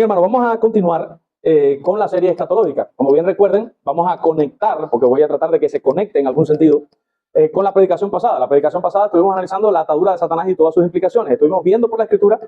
Hermano, vamos a continuar con la serie escatológica. Como bien recuerden, vamos a conectar, porque voy a tratar de que se conecte en algún sentido, con la predicación pasada. La predicación pasada estuvimos analizando la atadura de Satanás y todas sus implicaciones. Estuvimos viendo por la Escritura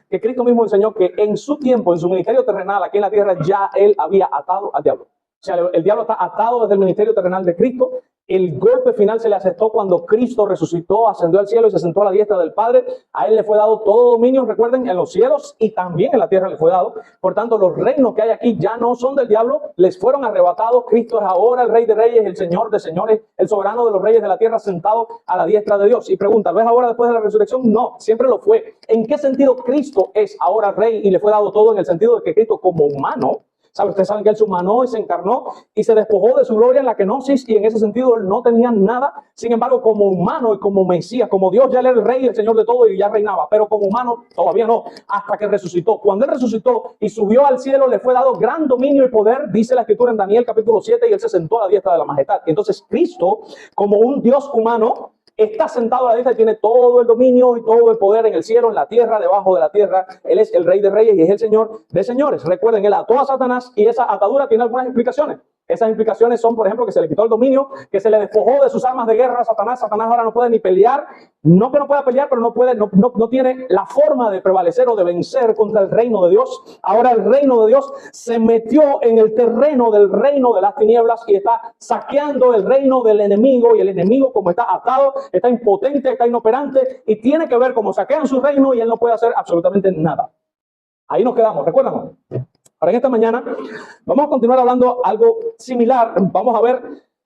que Cristo mismo enseñó que en su tiempo, en su ministerio terrenal, aquí en la tierra, ya Él había atado al diablo. O sea, el diablo está atado desde el ministerio terrenal de Cristo. El golpe final se le aceptó cuando Cristo resucitó, ascendió al cielo y se sentó a la diestra del Padre. A Él le fue dado todo dominio, recuerden, en los cielos y también en la tierra le fue dado. Por tanto, los reinos que hay aquí ya no son del diablo, les fueron arrebatados. Cristo es ahora el Rey de Reyes, el Señor de Señores, el soberano de los reyes de la tierra, sentado a la diestra de Dios. Y pregunta, ¿lo es ahora después de la resurrección? No, siempre lo fue. ¿En qué sentido Cristo es ahora Rey y le fue dado todo? En el sentido de que Cristo como humano, ustedes saben que Él se humanó y se encarnó y se despojó de su gloria en la kenosis, y en ese sentido Él no tenía nada. Sin embargo, como humano y como Mesías, como Dios, ya Él era el Rey y el Señor de todo y ya reinaba, pero como humano todavía no, hasta que resucitó. Cuando Él resucitó y subió al cielo, le fue dado gran dominio y poder, dice la Escritura en Daniel capítulo 7, y Él se sentó a la diestra de la majestad. Entonces Cristo, como un Dios humano, está sentado a la diestra y tiene todo el dominio y todo el poder en el cielo, en la tierra, debajo de la tierra. Él es el Rey de Reyes y es el Señor de Señores. Recuerden, Él ató a Satanás y esa atadura tiene algunas implicaciones. Esas implicaciones son, por ejemplo, que se le quitó el dominio, que se le despojó de sus armas de guerra a Satanás. Satanás ahora no puede ni pelear. No que no pueda pelear, pero no tiene la forma de prevalecer o de vencer contra el reino de Dios. Ahora el reino de Dios se metió en el terreno del reino de las tinieblas y está saqueando el reino del enemigo. Y el enemigo, como está atado, está impotente, está inoperante y tiene que ver cómo saquean su reino y él no puede hacer absolutamente nada. Ahí nos quedamos, ¿recuerdan? Ahora en esta mañana vamos a continuar hablando algo similar. Vamos a ver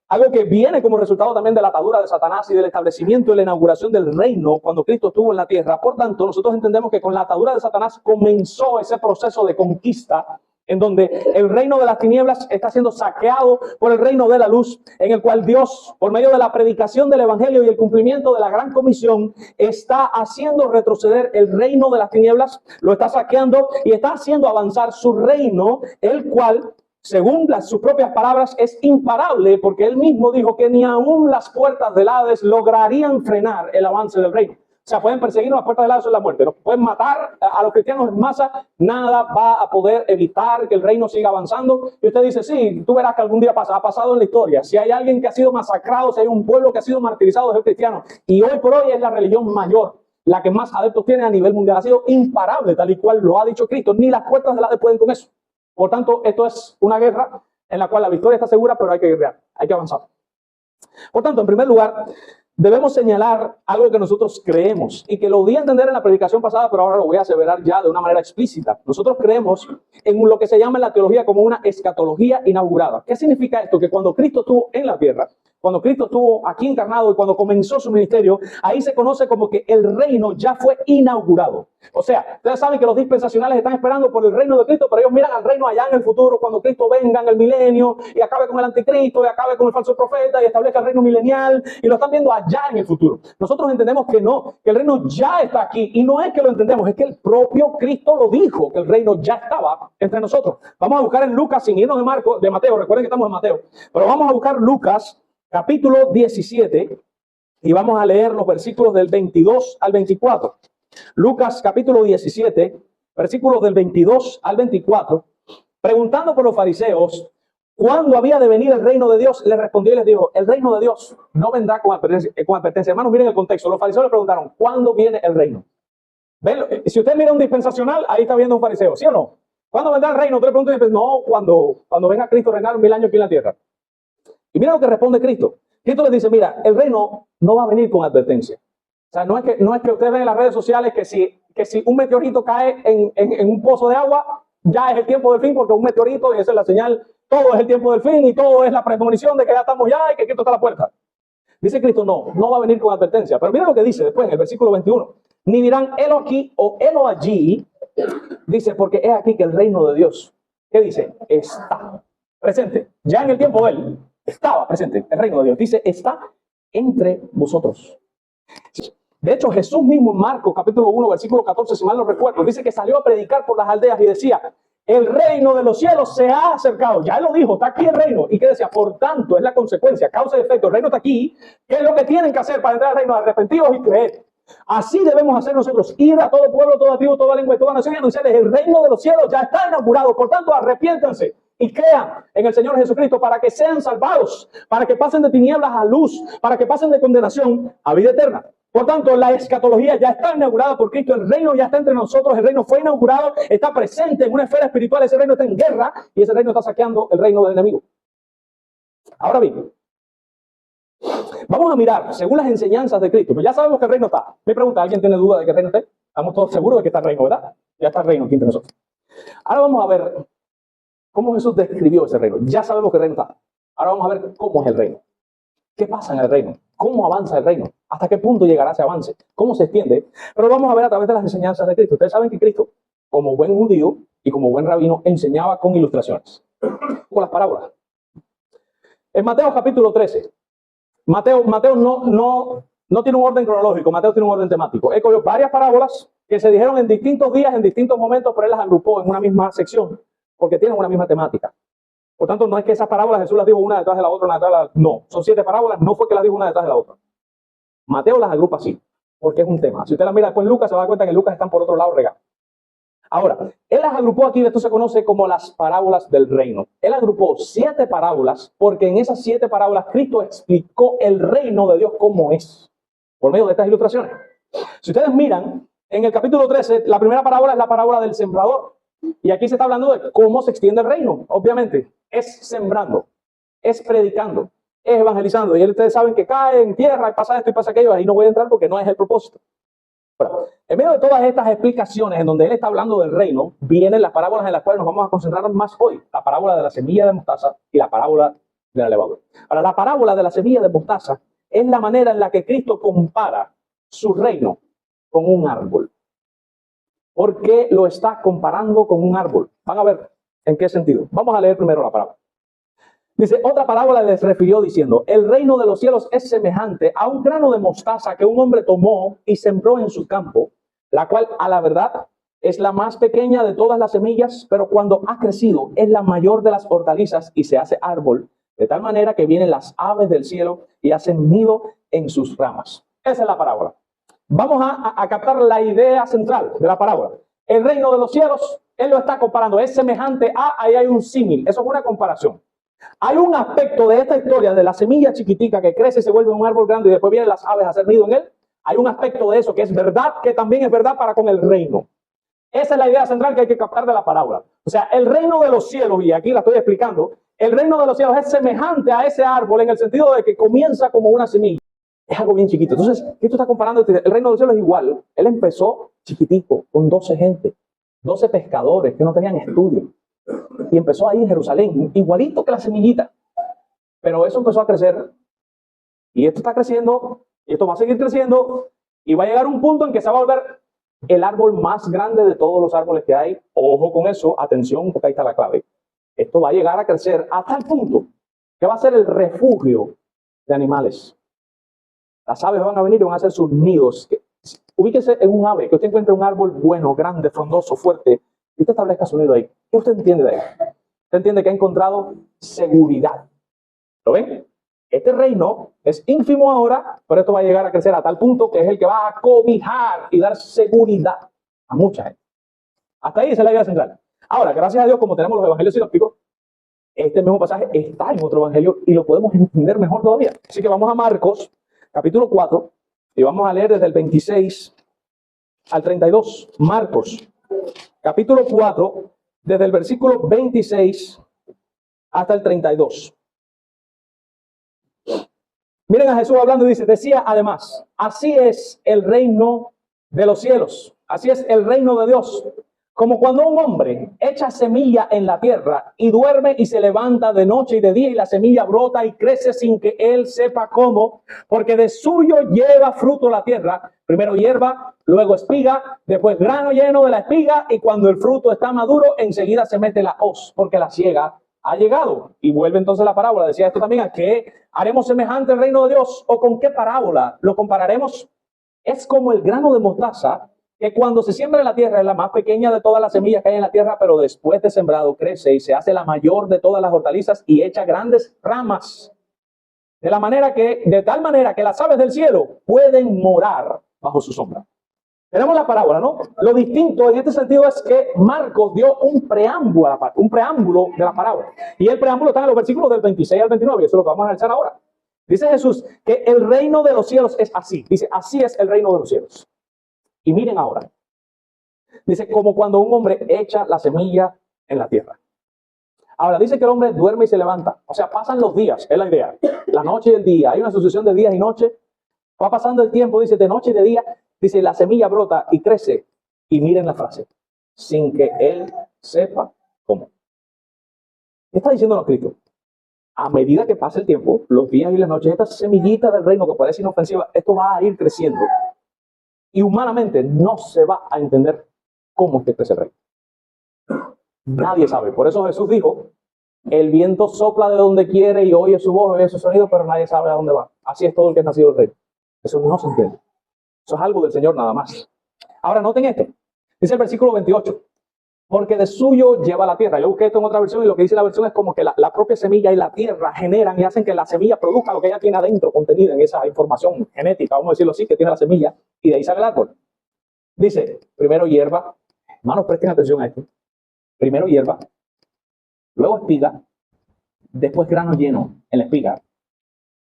algo que viene como resultado también de la atadura de Satanás y del establecimiento y la inauguración del reino cuando Cristo estuvo en la tierra. Por tanto, nosotros entendemos que con la atadura de Satanás comenzó ese proceso de conquista en donde el reino de las tinieblas está siendo saqueado por el reino de la luz, en el cual Dios, por medio de la predicación del evangelio y el cumplimiento de la gran comisión, está haciendo retroceder el reino de las tinieblas, lo está saqueando y está haciendo avanzar su reino, el cual, según sus propias palabras, es imparable, porque él mismo dijo que ni aún las puertas del Hades lograrían frenar el avance del reino. O sea, pueden perseguirnos, las puertas del Hades son la muerte, nos pueden matar a los cristianos en masa, nada va a poder evitar que el reino siga avanzando. Y usted dice, sí, tú verás que algún día pasa, ha pasado en la historia. Si hay alguien que ha sido masacrado, si hay un pueblo que ha sido martirizado, es el cristiano. Y hoy por hoy es la religión mayor, la que más adeptos tiene a nivel mundial. Ha sido imparable, tal y cual lo ha dicho Cristo. Ni las puertas del Hades pueden con eso. Por tanto, esto es una guerra en la cual la victoria está segura, pero hay que guerrear, hay que avanzar. Por tanto, en primer lugar, debemos señalar algo que nosotros creemos y que lo di a entender en la predicación pasada, pero ahora lo voy a aseverar ya de una manera explícita. Nosotros creemos en lo que se llama en la teología como una escatología inaugurada. ¿Qué significa esto? Que cuando Cristo estuvo en la tierra, cuando Cristo estuvo aquí encarnado y cuando comenzó su ministerio, ahí se conoce como que el reino ya fue inaugurado. O sea, ustedes saben que los dispensacionales están esperando por el reino de Cristo, pero ellos miran al reino allá en el futuro, cuando Cristo venga en el milenio y acabe con el anticristo y acabe con el falso profeta y establezca el reino milenial, y lo están viendo allá en el futuro. Nosotros entendemos que no, que el reino ya está aquí, y no es que lo entendemos, es que el propio Cristo lo dijo, que el reino ya estaba entre nosotros. Vamos a buscar en Lucas, sin irnos de Mateo, recuerden que estamos en Mateo, pero vamos a buscar Lucas capítulo 17 y vamos a leer los versículos del 22 al 24. Lucas capítulo 17, versículos del 22 al 24. Preguntando por los fariseos cuándo había de venir el reino de Dios, les respondió y les dijo, el reino de Dios no vendrá con advertencia. Hermanos, miren el contexto. Los fariseos le preguntaron, ¿cuándo viene el reino? ¿Ven? Si usted mira un dispensacional, ahí está viendo un fariseo, ¿sí o no? ¿Cuándo vendrá el reino? Usted le pregunta y dice, no, cuando venga Cristo a reinar 1000 años aquí en la tierra. Y mira lo que responde Cristo. Cristo les dice, mira, el reino no va a venir con advertencia. O sea, no es que ustedes ven en las redes sociales que si un meteorito cae en un pozo de agua, ya es el tiempo del fin, porque un meteorito, y esa es la señal, todo es el tiempo del fin y todo es la premonición de que ya estamos ya y que Cristo está a la puerta. Dice Cristo, no va a venir con advertencia. Pero mira lo que dice después en el versículo 21. Ni dirán, helo aquí o helo allí. Dice, porque es aquí que el reino de Dios, ¿qué dice? Está presente. Ya en el tiempo de él, estaba presente el reino de Dios. Dice, está entre vosotros. De hecho, Jesús mismo en Marcos capítulo 1, versículo 14, si mal no recuerdo, dice que salió a predicar por las aldeas y decía, el reino de los cielos se ha acercado. Ya él lo dijo, está aquí el reino. ¿Y qué decía? Por tanto, es la consecuencia, causa y efecto. El reino está aquí. ¿Qué es lo que tienen que hacer para entrar al reino? Arrepentidos y creer. Así debemos hacer nosotros, ir a todo pueblo, toda tribu, toda lengua y toda nación y anunciarles: el reino de los cielos ya está inaugurado. Por tanto, arrepiéntanse y crean en el Señor Jesucristo para que sean salvados, para que pasen de tinieblas a luz, para que pasen de condenación a vida eterna. Por tanto, la escatología ya está inaugurada por Cristo, el reino ya está entre nosotros, el reino fue inaugurado, está presente en una esfera espiritual, ese reino está en guerra y ese reino está saqueando el reino del enemigo. Ahora bien, vamos a mirar, según las enseñanzas de Cristo, pues ya sabemos que el reino está. Me pregunta, ¿alguien tiene duda de que el reino está? Estamos todos seguros de que está el reino, ¿verdad? Ya está el reino aquí entre nosotros. Ahora vamos a ver cómo Jesús describió ese reino. Ya sabemos que el reino está. Ahora vamos a ver cómo es el reino. ¿Qué pasa en el reino? ¿Cómo avanza el reino? ¿Hasta qué punto llegará ese avance? ¿Cómo se extiende? Pero vamos a ver a través de las enseñanzas de Cristo. Ustedes saben que Cristo, como buen judío y como buen rabino, enseñaba con ilustraciones, con las parábolas. En Mateo capítulo 13, Mateo no tiene un orden cronológico, Mateo tiene un orden temático. Él cogió varias parábolas que se dijeron en distintos días, en distintos momentos, pero él las agrupó en una misma sección porque tienen una misma temática. Por tanto, no es que esas parábolas Jesús las dijo una detrás de la otra, una detrás de la otra. No, son 7 parábolas, no fue que las dijo una detrás de la otra. Mateo las agrupa así, porque es un tema. Si usted las mira después en Lucas, se va a dar cuenta que en Lucas están por otro lado regados. Ahora, él las agrupó aquí, esto se conoce como las parábolas del reino. Él agrupó 7 parábolas, porque en esas 7 parábolas Cristo explicó el reino de Dios cómo es, por medio de estas ilustraciones. Si ustedes miran, en el capítulo 13, la primera parábola es la parábola del sembrador. Y aquí se está hablando de cómo se extiende el reino. Obviamente, es sembrando, es predicando, es evangelizando. Y ustedes saben que cae en tierra y pasa esto y pasa aquello. Ahí no voy a entrar porque no es el propósito. Bueno, en medio de todas estas explicaciones en donde él está hablando del reino, vienen las parábolas en las cuales nos vamos a concentrar más hoy. La parábola de la semilla de mostaza y la parábola de la levadura. Ahora, la parábola de la semilla de mostaza es la manera en la que Cristo compara su reino con un árbol. ¿Por qué lo está comparando con un árbol? Van a ver en qué sentido. Vamos a leer primero la parábola. Dice, otra parábola les refirió diciendo: el reino de los cielos es semejante a un grano de mostaza que un hombre tomó y sembró en su campo, la cual a la verdad es la más pequeña de todas las semillas, pero cuando ha crecido es la mayor de las hortalizas y se hace árbol, de tal manera que vienen las aves del cielo y hacen nido en sus ramas. Esa es la parábola. Vamos a captar la idea central de la parábola. El reino de los cielos, él lo está comparando, es semejante a, ahí hay un símil, eso es una comparación. Hay un aspecto de esta historia de la semilla chiquitica que crece y se vuelve un árbol grande y después vienen las aves a hacer nido en él. Hay un aspecto de eso que es verdad, que también es verdad para con el reino. Esa es la idea central que hay que captar de la parábola. O sea, el reino de los cielos, y aquí la estoy explicando, el reino de los cielos es semejante a ese árbol en el sentido de que comienza como una semilla. Es algo bien chiquito. Entonces, ¿qué tú estás comparando? El reino de los cielos es igual. Él empezó chiquitico, con 12 gente, 12 pescadores que no tenían estudio. Y empezó ahí en Jerusalén, igualito que la semillita. Pero eso empezó a crecer. Y esto está creciendo, y esto va a seguir creciendo, y va a llegar un punto en que se va a volver el árbol más grande de todos los árboles que hay. Ojo con eso, atención, porque ahí está la clave. Esto va a llegar a crecer hasta el punto que va a ser el refugio de animales. Las aves van a venir y van a hacer sus nidos. Ubíquese en un ave, que usted encuentre un árbol bueno, grande, frondoso, fuerte, y usted establezca su nido ahí. ¿Qué usted entiende de ahí? Usted entiende que ha encontrado seguridad. ¿Lo ven? Este reino es ínfimo ahora, pero esto va a llegar a crecer a tal punto que es el que va a cobijar y dar seguridad a mucha gente. Hasta ahí esa es la idea central. Ahora, gracias a Dios, como tenemos los evangelios sinópticos, este mismo pasaje está en otro evangelio y lo podemos entender mejor todavía. Así que vamos a Marcos, capítulo 4, y vamos a leer desde el 26 al 32. Marcos, capítulo 4, desde el versículo 26 hasta el 32. Miren a Jesús hablando y dice, decía además, así es el reino de los cielos, así es el reino de Dios. Como cuando un hombre echa semilla en la tierra y duerme y se levanta de noche y de día y la semilla brota y crece sin que él sepa cómo, porque de suyo lleva fruto la tierra, primero hierba, luego espiga, después grano lleno de la espiga y cuando el fruto está maduro enseguida se mete la hoz porque la siega ha llegado. Y vuelve entonces la parábola, decía esto también, ¿a qué haremos semejante el reino de Dios? ¿O con qué parábola lo compararemos? Es como el grano de mostaza que cuando se siembra en la tierra es la más pequeña de todas las semillas que hay en la tierra, pero después de sembrado crece y se hace la mayor de todas las hortalizas y echa grandes ramas. De tal manera que las aves del cielo pueden morar bajo su sombra. Tenemos la parábola, ¿no? Lo distinto en este sentido es que Marcos dio un preámbulo de la parábola. Y el preámbulo está en los versículos del 26 al 29, y eso es lo que vamos a analizar ahora. Dice Jesús que el reino de los cielos es así. Dice, así es el reino de los cielos. Y miren ahora. Dice, como cuando un hombre echa la semilla en la tierra. Ahora, dice que el hombre duerme y se levanta. O sea, pasan los días, es la idea. La noche y el día. Hay una sucesión de días y noches. Va pasando el tiempo, dice, de noche y de día. Dice, la semilla brota y crece. Y miren la frase. Sin que él sepa cómo. ¿Qué está diciendo Cristo? A medida que pasa el tiempo, los días y las noches, esta semillita del reino que parece inofensiva, esto va a ir creciendo. Y humanamente no se va a entender cómo es que crece el reino. Nadie sabe. Por eso Jesús dijo, el viento sopla de donde quiere y oye su voz, oye su sonido, pero nadie sabe a dónde va. Así es todo el que es nacido del reino. Eso no se entiende. Eso es algo del Señor nada más. Ahora noten esto. Dice el versículo 28. Porque de suyo lleva la tierra. Yo busqué esto en otra versión y lo que dice la versión es como que la propia semilla y la tierra generan y hacen que la semilla produzca lo que ella tiene adentro, contenida en esa información genética, vamos a decirlo así, que tiene la semilla, y de ahí sale el árbol. Dice, primero hierba. Hermanos, presten atención a esto. Primero hierba, luego espiga, después grano lleno en la espiga,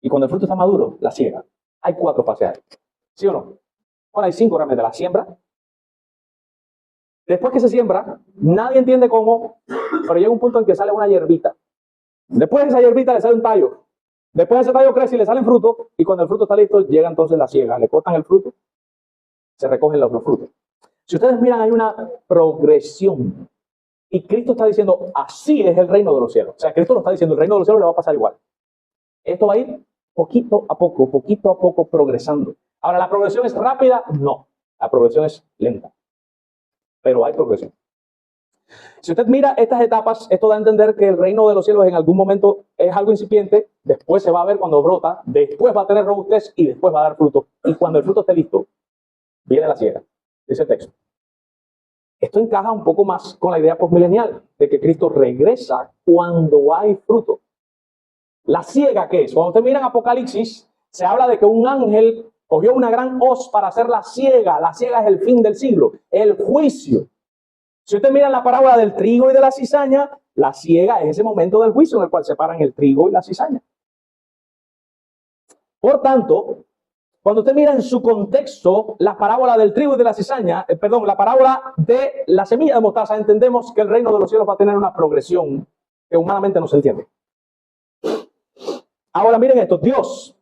y cuando el fruto está maduro, la siega. Hay 4 fases ahí. ¿Sí o no? Bueno, hay 5 realmente. La siembra. Después que se siembra, nadie entiende cómo, pero llega un punto en que sale una hierbita. Después de esa hierbita le sale un tallo. Después de ese tallo crece y le salen frutos, y cuando el fruto está listo, llega entonces la siega. Le cortan el fruto, se recogen los frutos. Si ustedes miran, hay una progresión. Y Cristo está diciendo, así es el reino de los cielos. O sea, Cristo lo está diciendo, el reino de los cielos le va a pasar igual. Esto va a ir poquito a poco progresando. Ahora, ¿la progresión es rápida? No. La progresión es lenta. Pero hay progresión. Si usted mira estas etapas, esto da a entender que el reino de los cielos en algún momento es algo incipiente, después se va a ver cuando brota, después va a tener robustez y después va a dar fruto. Y cuando el fruto esté listo, viene la siega. Dice el texto. Esto encaja un poco más con la idea postmilenial de que Cristo regresa cuando hay fruto. ¿La siega qué es? Cuando usted mira en Apocalipsis, se habla de que un ángel cogió una gran hoz para hacer la siega. La siega es el fin del siglo, el juicio. Si usted mira la parábola del trigo y de la cizaña, la siega es ese momento del juicio en el cual separan el trigo y la cizaña. Por tanto, cuando usted mira en su contexto la parábola del trigo y de la cizaña, la parábola de la semilla de mostaza, entendemos que el reino de los cielos va a tener una progresión que humanamente no se entiende. Ahora miren esto, Dios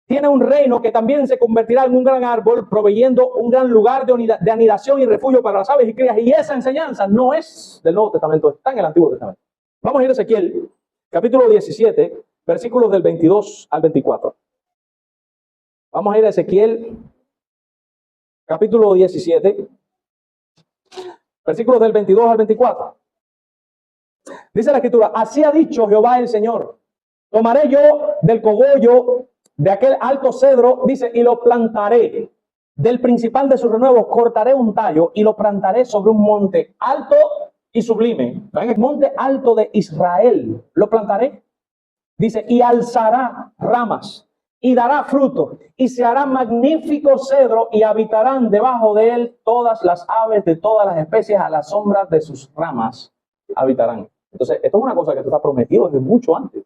tiene un reino que también se convertirá en un gran árbol, proveyendo un gran lugar de anidación y refugio para las aves y crías. Y esa enseñanza no es del Nuevo Testamento, está en el Antiguo Testamento. Vamos a ir a Ezequiel, capítulo 17, versículos del 22 al 24. Vamos a ir a Ezequiel, capítulo 17, versículos del 22 al 24. Dice la Escritura, así ha dicho Jehová el Señor, tomaré yo del cogollo de aquel alto cedro, dice, y lo plantaré. Del principal de sus renuevos cortaré un tallo y lo plantaré sobre un monte alto y sublime. En el monte alto de Israel lo plantaré. Dice, y alzará ramas y dará fruto y se hará magnífico cedro y habitarán debajo de él todas las aves de todas las especies, a la sombra de sus ramas habitarán. Entonces, esto es una cosa que está prometido desde mucho antes.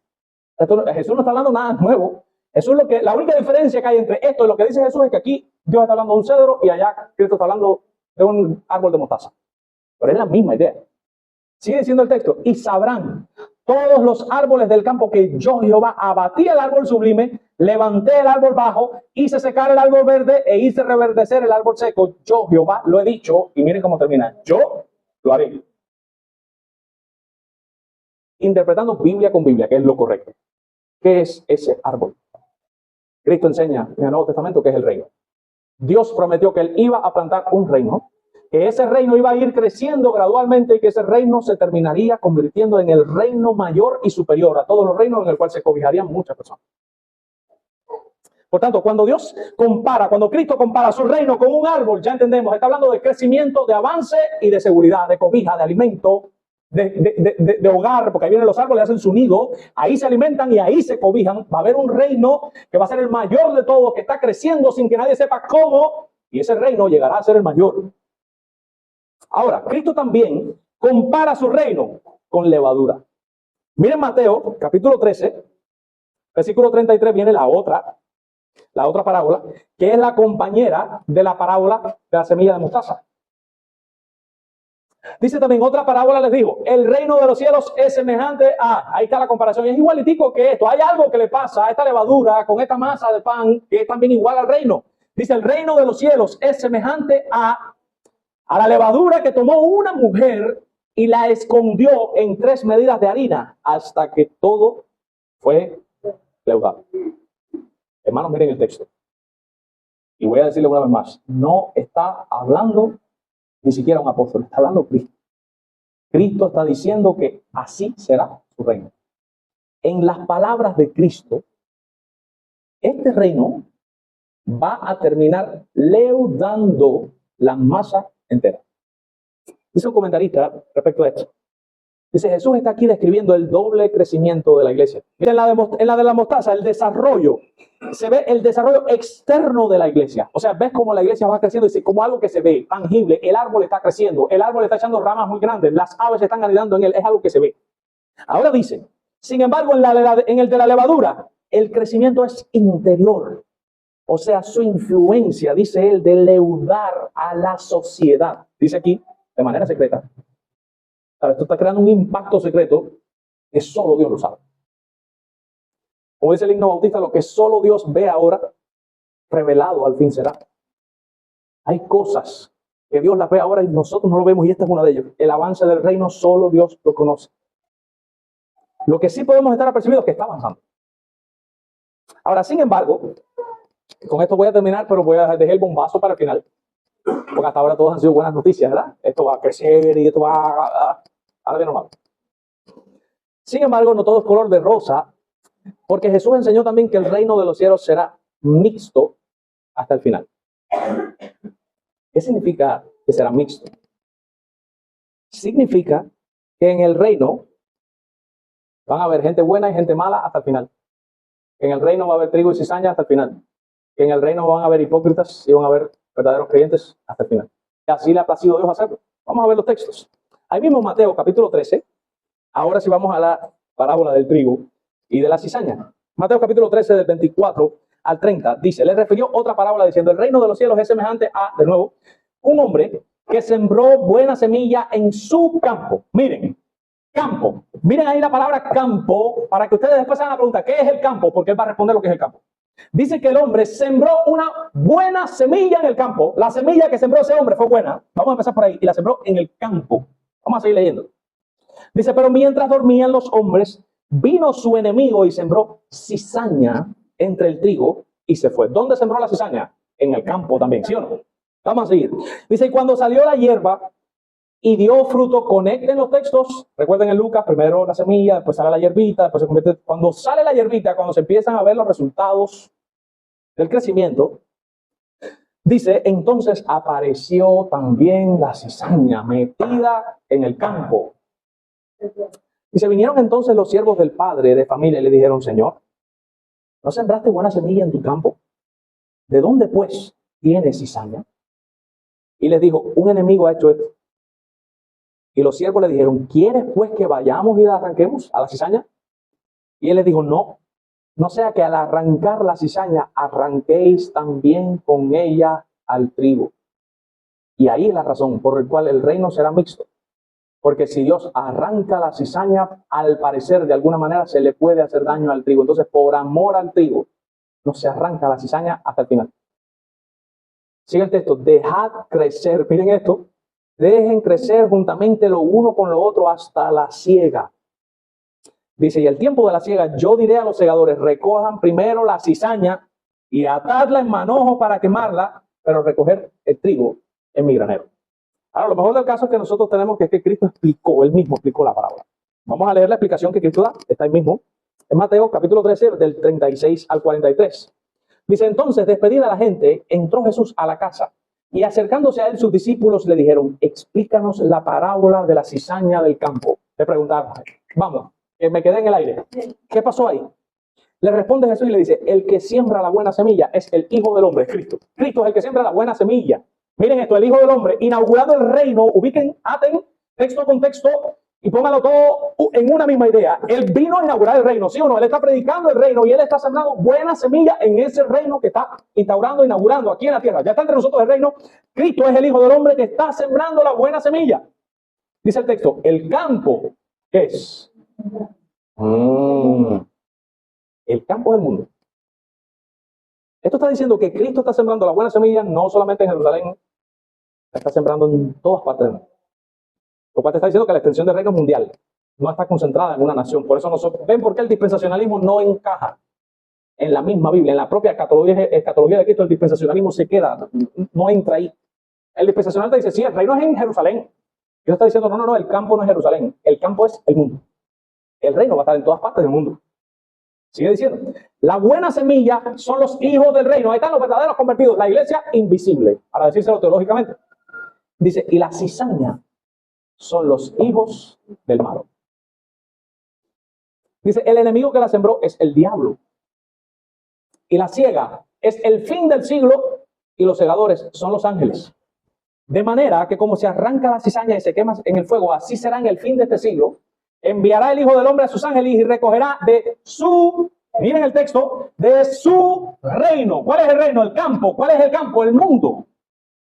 Jesús no está hablando nada nuevo. Eso es la única diferencia que hay entre esto y lo que dice Jesús es que aquí Dios está hablando de un cedro y allá Cristo está hablando de un árbol de mostaza. Pero es la misma idea. Sigue diciendo el texto, y sabrán todos los árboles del campo que yo, Jehová, abatí el árbol sublime, levanté el árbol bajo, hice secar el árbol verde e hice reverdecer el árbol seco. Yo, Jehová, lo he dicho, y miren cómo termina. Yo lo haré. Interpretando Biblia con Biblia, que es lo correcto. ¿Qué es ese árbol? Cristo enseña en el Nuevo Testamento que es el reino. Dios prometió que Él iba a plantar un reino, que ese reino iba a ir creciendo gradualmente y que ese reino se terminaría convirtiendo en el reino mayor y superior a todos los reinos en el cual se cobijarían muchas personas. Por tanto, cuando Cristo compara su reino con un árbol, ya entendemos, está hablando de crecimiento, de avance y de seguridad, de cobija, de alimento, de hogar, porque ahí vienen los árboles, hacen su nido, ahí se alimentan y ahí se cobijan. Va a haber un reino que va a ser el mayor de todos, que está creciendo sin que nadie sepa cómo, y ese reino llegará a ser el mayor. Ahora, Cristo también compara su reino con levadura. Miren Mateo, capítulo 13, versículo 33, viene la otra parábola, que es la compañera de la parábola de la semilla de mostaza. Dice también, otra parábola les digo, el reino de los cielos es semejante a, ahí está la comparación, es igualitico que esto. Hay algo que le pasa a esta levadura con esta masa de pan que es también igual al reino. Dice, el reino de los cielos es semejante a la levadura que tomó una mujer y la escondió en 3 medidas de harina hasta que todo fue leudado. Hermanos, miren el texto. Y voy a decirle una vez más, no está hablando ni siquiera un apóstol, está hablando Cristo. Cristo está diciendo que así será su reino. En las palabras de Cristo, este reino va a terminar leudando la masa entera. Dice un comentarista respecto a esto. Dice, Jesús está aquí describiendo el doble crecimiento de la iglesia. Mira, en la de la mostaza, el desarrollo, se ve el desarrollo externo de la iglesia. O sea, ves cómo la iglesia va creciendo, dice, como algo que se ve, tangible. El árbol está creciendo, el árbol está echando ramas muy grandes, las aves están anidando en él, es algo que se ve. Ahora dice, sin embargo, en el de la levadura, el crecimiento es interior. O sea, su influencia, dice él, de leudar a la sociedad. Dice aquí, de manera secreta. Esto está creando un impacto secreto que solo Dios lo sabe. Como dice el himno bautista, lo que solo Dios ve ahora, revelado al fin será. Hay cosas que Dios las ve ahora y nosotros no lo vemos, y esta es una de ellas. El avance del reino solo Dios lo conoce. Lo que sí podemos estar apercibidos es que está avanzando. Ahora, sin embargo, con esto voy a terminar, pero voy a dejar el bombazo para el final. Porque hasta ahora todas han sido buenas noticias, ¿verdad? Esto va a crecer y esto va a... Ahora bien, normal. Sin embargo, no todo es color de rosa, porque Jesús enseñó también que el reino de los cielos será mixto hasta el final. ¿Qué significa que será mixto? Significa que en el reino van a haber gente buena y gente mala hasta el final. En el reino va a haber trigo y cizaña hasta el final. En el reino van a haber hipócritas y van a haber verdaderos creyentes hasta el final. Y así le ha placido Dios hacerlo. Vamos a ver los textos. Ahí mismo Mateo capítulo 13. Ahora sí vamos a la parábola del trigo y de la cizaña. Mateo capítulo 13 del 24 al 30 dice, le refirió otra parábola diciendo, el reino de los cielos es semejante a, de nuevo, un hombre que sembró buena semilla en su campo. Miren, campo. Miren ahí la palabra campo para que ustedes después se hagan la pregunta, ¿qué es el campo? Porque él va a responder lo que es el campo. Dice que el hombre sembró una buena semilla en el campo. La semilla que sembró ese hombre fue buena. Vamos a empezar por ahí. Y la sembró en el campo. Vamos a seguir leyendo. Dice, pero mientras dormían los hombres, vino su enemigo y sembró cizaña entre el trigo y se fue. ¿Dónde sembró la cizaña? En el campo también, ¿sí o no? Vamos a seguir. Dice, y cuando salió la hierba y dio fruto, conecten los textos. Recuerden en Lucas, primero la semilla, después sale la hierbita, después se convierte. Cuando sale la hierbita, cuando se empiezan a ver los resultados del crecimiento, dice, entonces apareció también la cizaña metida en el campo. Y se vinieron entonces los siervos del padre de familia y le dijeron, Señor, ¿no sembraste buena semilla en tu campo? ¿De dónde pues tiene cizaña? Y les dijo, un enemigo ha hecho esto. Y los siervos le dijeron, ¿quieres pues que vayamos y la arranquemos a la cizaña? Y él les dijo, no sea que al arrancar la cizaña arranquéis también con ella al trigo. Y ahí es la razón por la cual el reino será mixto. Porque si Dios arranca la cizaña, al parecer de alguna manera se le puede hacer daño al trigo. Entonces, por amor al trigo, no se arranca la cizaña hasta el final. Sigue el texto, dejad crecer, miren esto, dejen crecer juntamente lo uno con lo otro hasta la siega. Dice, y el tiempo de la siega, yo diré a los segadores, recojan primero la cizaña y atadla en manojo para quemarla, pero recoger el trigo en mi granero. Ahora, lo mejor del caso es que nosotros tenemos que Cristo explicó, él mismo explicó la parábola. Vamos a leer la explicación que Cristo da, está ahí mismo, en Mateo capítulo 13, del 36 al 43. Dice, entonces, despedida la gente, entró Jesús a la casa y acercándose a él sus discípulos le dijeron, explícanos la parábola de la cizaña del campo. Le preguntaron, vamos, que me quedé en el aire. ¿Qué pasó ahí? Le responde Jesús y le dice, el que siembra la buena semilla es el Hijo del Hombre, es Cristo. Cristo es el que siembra la buena semilla. Miren esto, el Hijo del Hombre, inaugurando el reino, ubiquen, aten texto con texto y pónganlo todo en una misma idea. Él vino a inaugurar el reino, ¿sí o no? Él está predicando el reino y él está sembrando buena semilla en ese reino que está instaurando, inaugurando aquí en la tierra. Ya está entre nosotros el reino. Cristo es el Hijo del Hombre que está sembrando la buena semilla. Dice el texto, el campo, ¿qué es? El campo del mundo. Esto está diciendo que Cristo está sembrando la buena semilla no solamente en Jerusalén, la está sembrando en todas partes del mundo. Lo cual te está diciendo que la extensión del reino es mundial, no está concentrada en una nación. Por eso nosotros ven por qué el dispensacionalismo no encaja en la misma Biblia, en la propia escatología de Cristo. El dispensacionalismo se queda, no entra ahí. El dispensacionalista dice, sí, el reino es en Jerusalén. Dios está diciendo, no, el campo no es Jerusalén, el campo es el mundo. El reino va a estar en todas partes del mundo. Sigue diciendo, la buena semilla son los hijos del reino. Ahí están los verdaderos convertidos, la iglesia invisible, para decírselo teológicamente. Dice, y la cizaña son los hijos del malo. Dice, el enemigo que la sembró es el diablo. Y la siega es el fin del siglo y los segadores son los ángeles. De manera que como se arranca la cizaña y se quema en el fuego, así será en el fin de este siglo. Enviará el Hijo del Hombre a sus ángeles y recogerá de su, miren el texto, de su reino. ¿Cuál es el reino? El campo. ¿Cuál es el campo? El mundo.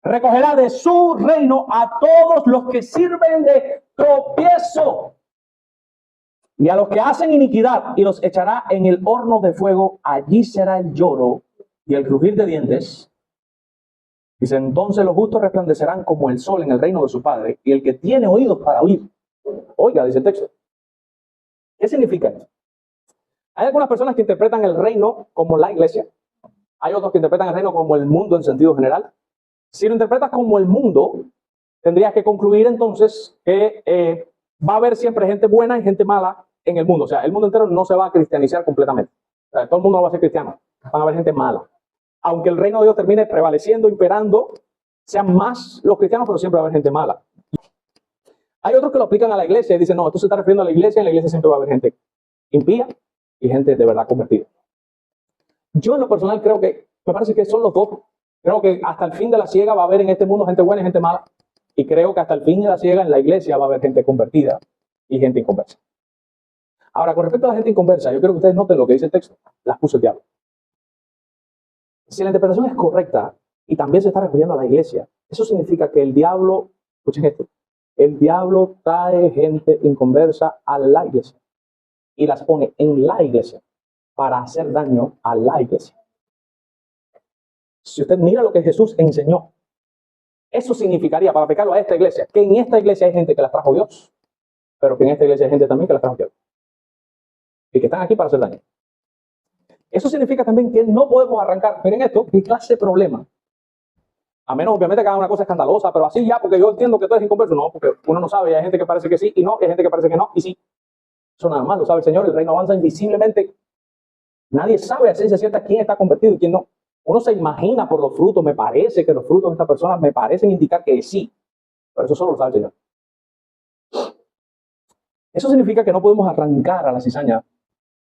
Recogerá de su reino a todos los que sirven de tropiezo y a los que hacen iniquidad y los echará en el horno de fuego. Allí será el lloro y el crujir de dientes. Dice, entonces los justos resplandecerán como el sol en el reino de su Padre, y el que tiene oídos para oír. Oiga, dice el texto. ¿Qué significa esto? Hay algunas personas que interpretan el reino como la iglesia. Hay otros que interpretan el reino como el mundo en sentido general. Si lo interpretas como el mundo, tendrías que concluir entonces que va a haber siempre gente buena y gente mala en el mundo. O sea, el mundo entero no se va a cristianizar completamente. O sea, todo el mundo no va a ser cristiano. Van a haber gente mala. Aunque el reino de Dios termine prevaleciendo, imperando, sean más los cristianos, pero siempre va a haber gente mala. Hay otros que lo aplican a la iglesia y dicen, no, esto se está refiriendo a la iglesia, y en la iglesia siempre va a haber gente impía y gente de verdad convertida. Yo en lo personal creo que, me parece que son los dos. Creo que hasta el fin de la siega va a haber en este mundo gente buena y gente mala. Y creo que hasta el fin de la siega en la iglesia va a haber gente convertida y gente inconversa. Ahora, con respecto a la gente inconversa, yo quiero que ustedes noten lo que dice el texto. Las puso el diablo. Si la interpretación es correcta y también se está refiriendo a la iglesia, eso significa que el diablo, escuchen esto, el diablo trae gente inconversa a la iglesia y las pone en la iglesia para hacer daño a la iglesia. Si usted mira lo que Jesús enseñó, eso significaría, para aplicarlo a esta iglesia, que en esta iglesia hay gente que las trajo Dios, pero que en esta iglesia hay gente también que las trajo Dios y que están aquí para hacer daño. Eso significa también que no podemos arrancar, miren esto, ¿qué clase de problema? A menos obviamente que haga una cosa escandalosa, pero así ya, porque yo entiendo que tú eres inconverso. No, porque uno no sabe, y hay gente que parece que sí y no, y hay gente que parece que no y sí. Eso nada más lo sabe el Señor, el reino avanza invisiblemente. Nadie sabe a ciencia cierta quién está convertido y quién no. Uno se imagina por los frutos, me parece que los frutos de esta persona me parecen indicar que sí, pero eso solo lo sabe el Señor. Eso significa que no podemos arrancar a la cizaña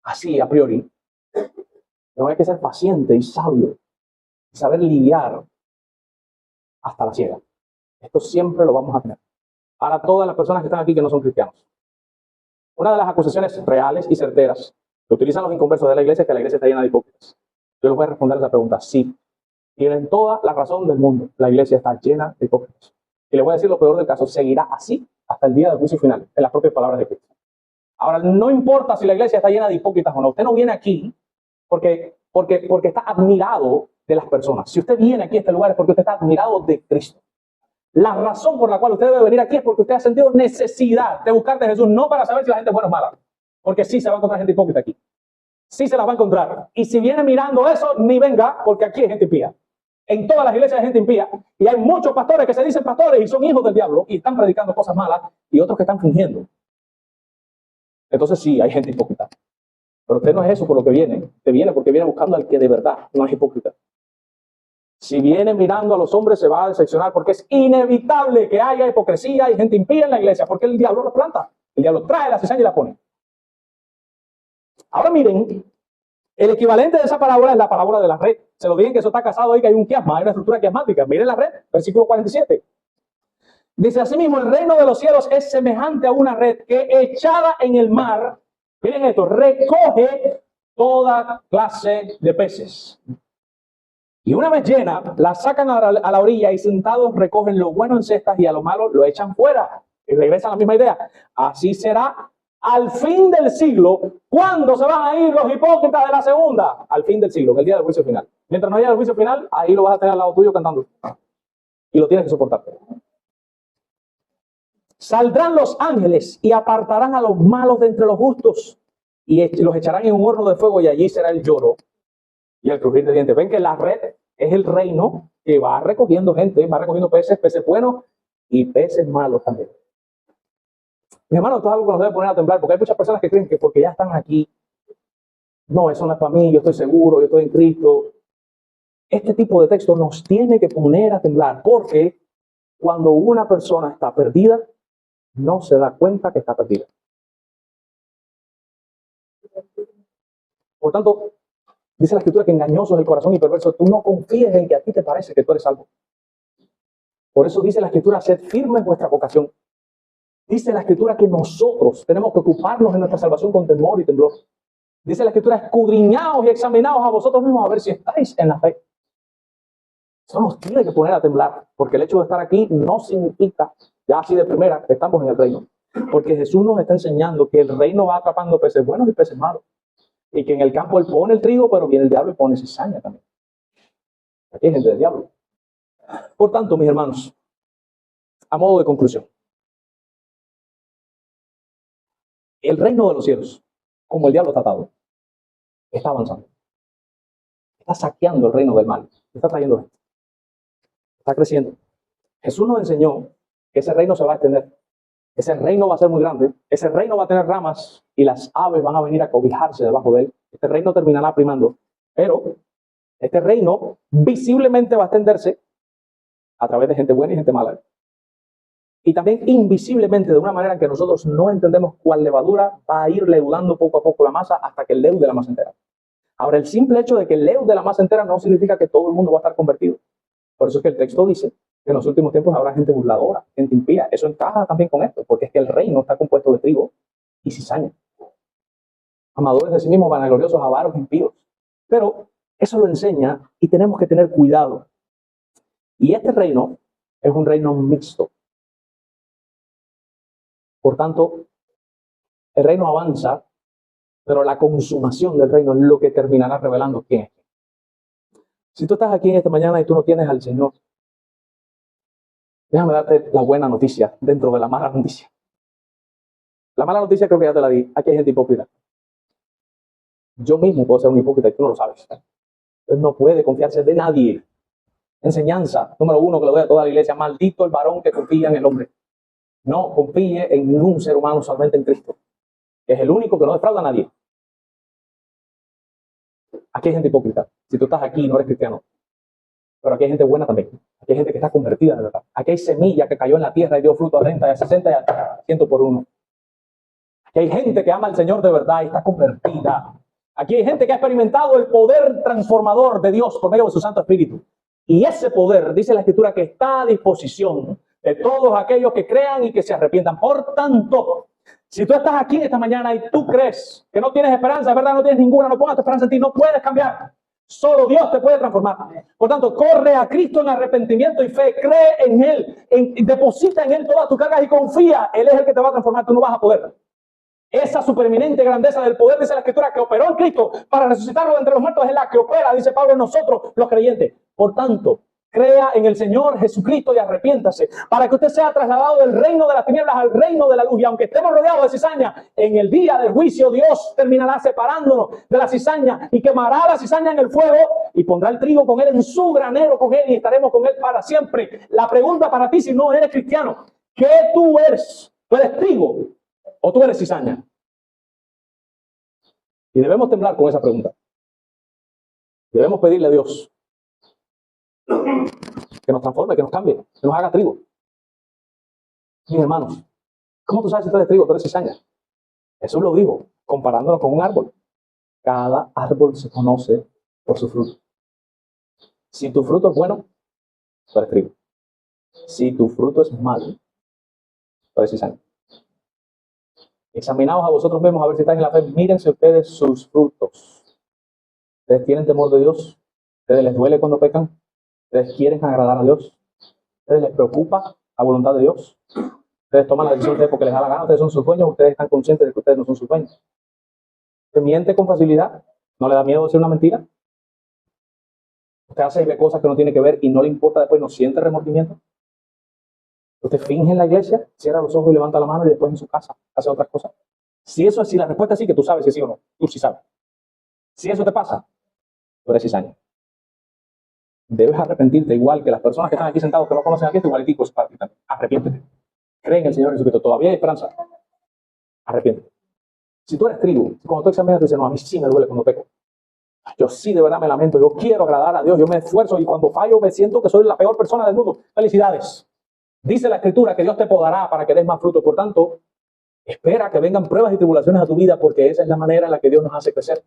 así a priori. No hay que ser paciente y sabio, y saber lidiar hasta la siega. Esto siempre lo vamos a tener. Para todas las personas que están aquí que no son cristianos. Una de las acusaciones reales y certeras que utilizan los inconversos de la iglesia es que la iglesia está llena de hipócritas. Yo les voy a responder a esa pregunta. Sí, tienen toda la razón del mundo. La iglesia está llena de hipócritas. Y les voy a decir lo peor del caso, seguirá así hasta el día del juicio final, en las propias palabras de Cristo. Ahora, no importa si la iglesia está llena de hipócritas o no. Usted no viene aquí porque está admirado de las personas. Si usted viene aquí a este lugar es porque usted está admirado de Cristo. La razón por la cual usted debe venir aquí es porque usted ha sentido necesidad de buscar de Jesús, no para saber si la gente es buena o mala. Porque sí se va a encontrar gente hipócrita aquí. Sí se la va a encontrar. Y si viene mirando eso, ni venga, porque aquí hay gente impía. En todas las iglesias hay gente impía. Y hay muchos pastores que se dicen pastores y son hijos del diablo y están predicando cosas malas y otros que están fingiendo. Entonces sí, hay gente hipócrita. Pero usted no es eso por lo que viene. Usted viene porque viene buscando al que de verdad no es hipócrita. Si viene mirando a los hombres se va a decepcionar porque es inevitable que haya hipocresía y gente impía en la iglesia porque el diablo los planta. El diablo trae la cizaña y la pone. Ahora miren El equivalente de esa parábola es la parábola de la red. Se lo dije que eso está casado ahí, que hay un quiasma, hay una estructura quiasmática. Miren la red, versículo 47. Dice, asimismo, el reino de los cielos es semejante a una red que echada en el mar, miren esto, recoge toda clase de peces. Y una vez llena, la sacan a la orilla y sentados recogen lo bueno en cestas y a lo malo lo echan fuera. Y regresan a la misma idea. Así será al fin del siglo. ¿Cuándo se van a ir los hipócritas de la segunda? Al fin del siglo, en el día del juicio final. Mientras no haya el juicio final, ahí lo vas a tener al lado tuyo cantando. Y lo tienes que soportar. Saldrán los ángeles y apartarán a los malos de entre los justos y los echarán en un horno de fuego y allí será el lloro y el crujir de dientes. Ven que la red es el reino que va recogiendo gente, va recogiendo peces, peces buenos y peces malos también. Mi hermano, esto es algo que nos debe poner a temblar, porque hay muchas personas que creen que porque ya están aquí, no, eso no es para mí, yo estoy seguro, yo estoy en Cristo. Este tipo de texto nos tiene que poner a temblar, porque cuando una persona está perdida, no se da cuenta que está perdida. Por tanto, dice la Escritura que engañoso es el corazón y perverso. Tú no confíes en que a ti te parece que tú eres salvo. Por eso dice la Escritura, sed firmes en vuestra vocación. Dice la Escritura que nosotros tenemos que ocuparnos de nuestra salvación con temor y temblor. Dice la Escritura, escudriñaos y examinaos a vosotros mismos a ver si estáis en la fe. Eso nos tiene que poner a temblar, porque el hecho de estar aquí no significa, ya así de primera, que estamos en el reino. Porque Jesús nos está enseñando que el reino va atrapando peces buenos y peces malos. Y que en el campo él pone el trigo, pero viene el diablo y pone cizaña también. Aquí hay gente del diablo. Por tanto, mis hermanos, a modo de conclusión, el reino de los cielos, como el diablo está atado, está avanzando. Está saqueando el reino del mal. Está trayendo gente. Está creciendo. Jesús nos enseñó que ese reino se va a extender. Ese reino va a ser muy grande. Ese reino va a tener ramas y las aves van a venir a cobijarse debajo de él. Este reino terminará primando. Pero este reino visiblemente va a extenderse a través de gente buena y gente mala. Y también invisiblemente, de una manera en que nosotros no entendemos cuál levadura va a ir leudando poco a poco la masa hasta que leude la masa entera. Ahora, el simple hecho de que leude la masa entera no significa que todo el mundo va a estar convertido. Por eso es que el texto dice que en los últimos tiempos habrá gente burladora, gente impía. Eso encaja también con esto, porque es que el reino está compuesto de trigo y cizaña. Amadores de sí mismos, vanagloriosos, avaros, impíos. Pero eso lo enseña y tenemos que tener cuidado. Y este reino es un reino mixto. Por tanto, el reino avanza, pero la consumación del reino es lo que terminará revelando quién es. Si tú estás aquí en esta mañana y tú no tienes al Señor, déjame darte la buena noticia dentro de la mala noticia. La mala noticia creo que ya te la di. Aquí hay gente hipócrita. Yo mismo puedo ser un hipócrita y tú no lo sabes. Él no puede confiarse de nadie. Enseñanza número 1 que le doy a toda la iglesia: maldito el varón que confía en el hombre. No confíe en ningún ser humano, solamente en Cristo, que es el único que no defrauda a nadie. Aquí hay gente hipócrita. Si tú estás aquí y no eres cristiano. Pero aquí hay gente buena también. Aquí hay gente que está convertida de verdad. Aquí hay semilla que cayó en la tierra y dio fruto a 30, a 60 y a 100 por uno. Aquí hay gente que ama al Señor de verdad y está convertida. Aquí hay gente que ha experimentado el poder transformador de Dios por medio de su Santo Espíritu. Y ese poder, dice la Escritura, que está a disposición de todos aquellos que crean y que se arrepientan. Por tanto, si tú estás aquí esta mañana y tú crees que no tienes esperanza, es verdad, no tienes ninguna, no pongas tu esperanza en ti, no puedes cambiar. Solo Dios te puede transformar. Por tanto, corre a Cristo en arrepentimiento y fe, cree en Él, deposita en Él todas tus cargas y confía. Él es el que te va a transformar, tú no vas a poder. Esa supereminente grandeza del poder, dice la Escritura, que operó en Cristo para resucitarlo de entre los muertos, es la que opera, dice Pablo, en nosotros los creyentes. Por tanto, crea en el Señor Jesucristo y arrepiéntase, para que usted sea trasladado del reino de las tinieblas al reino de la luz. Y aunque estemos rodeados de cizaña, en el día del juicio Dios terminará separándonos de la cizaña y quemará la cizaña en el fuego y pondrá el trigo con él en su granero con él y estaremos con él para siempre. La pregunta para ti, si no eres cristiano: ¿qué tú eres? ¿Tú eres trigo o tú eres cizaña? Y debemos temblar con esa pregunta. Debemos pedirle a Dios que nos transforme, que nos cambie, que nos haga trigo. Mis hermanos, ¿cómo tú sabes si tú eres trigo o tú eres cizaña? Jesús lo dijo, comparándonos con un árbol. Cada árbol se conoce por su fruto. Si tu fruto es bueno, tú eres trigo. Si tu fruto es malo, tú eres cizaña. Examinaos a vosotros mismos a ver si estáis en la fe. Mírense ustedes sus frutos. ¿Ustedes tienen temor de Dios? ¿Ustedes les duele cuando pecan? ¿Ustedes quieren agradar a Dios? ¿Ustedes les preocupa la voluntad de Dios? ¿Ustedes toman la decisión de porque les da la gana? ¿Ustedes son sus dueños? ¿Ustedes están conscientes de que ustedes no son sus dueños? ¿Usted miente con facilidad? ¿No le da miedo decir una mentira? ¿Usted hace y ve cosas que no tiene que ver y no le importa después, no siente remordimiento? ¿Usted finge en la iglesia, cierra los ojos y levanta la mano y después en su casa hace otras cosas? Si eso es, si la respuesta es sí, que tú sabes si es sí o no. Tú sí sabes. Si eso te pasa, tú eres cizaña. Debes arrepentirte igual que las personas que están aquí sentados que no conocen a Cristo, igualitico es para ti también. Arrepiéntete. Cree en el Señor Jesucristo. Todavía hay esperanza. Arrepiéntete. Si tú eres trigo, cuando tú examinas, tú dices, no, a mí sí me duele cuando peco. Yo sí de verdad me lamento. Yo quiero agradar a Dios. Yo me esfuerzo y cuando fallo me siento que soy la peor persona del mundo. Felicidades. Dice la Escritura que Dios te podará para que des más fruto. Por tanto, espera que vengan pruebas y tribulaciones a tu vida porque esa es la manera en la que Dios nos hace crecer.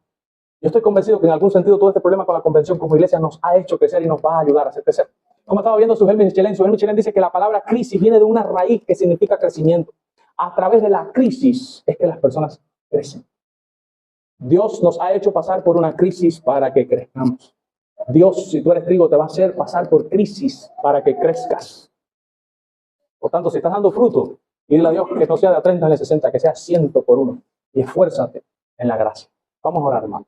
Yo estoy convencido que en algún sentido todo este problema con la convención como iglesia nos ha hecho crecer y nos va a ayudar a hacer crecer. Como estaba viendo Sujel Michelén dice que la palabra crisis viene de una raíz que significa crecimiento. A través de la crisis es que las personas crecen. Dios nos ha hecho pasar por una crisis para que crezcamos. Dios, si tú eres trigo, te va a hacer pasar por crisis para que crezcas. Por tanto, si estás dando fruto, dile a Dios que no sea de a 30 ni de 60, que sea 100 por 1. Y esfuérzate en la gracia. Vamos a orar, hermano.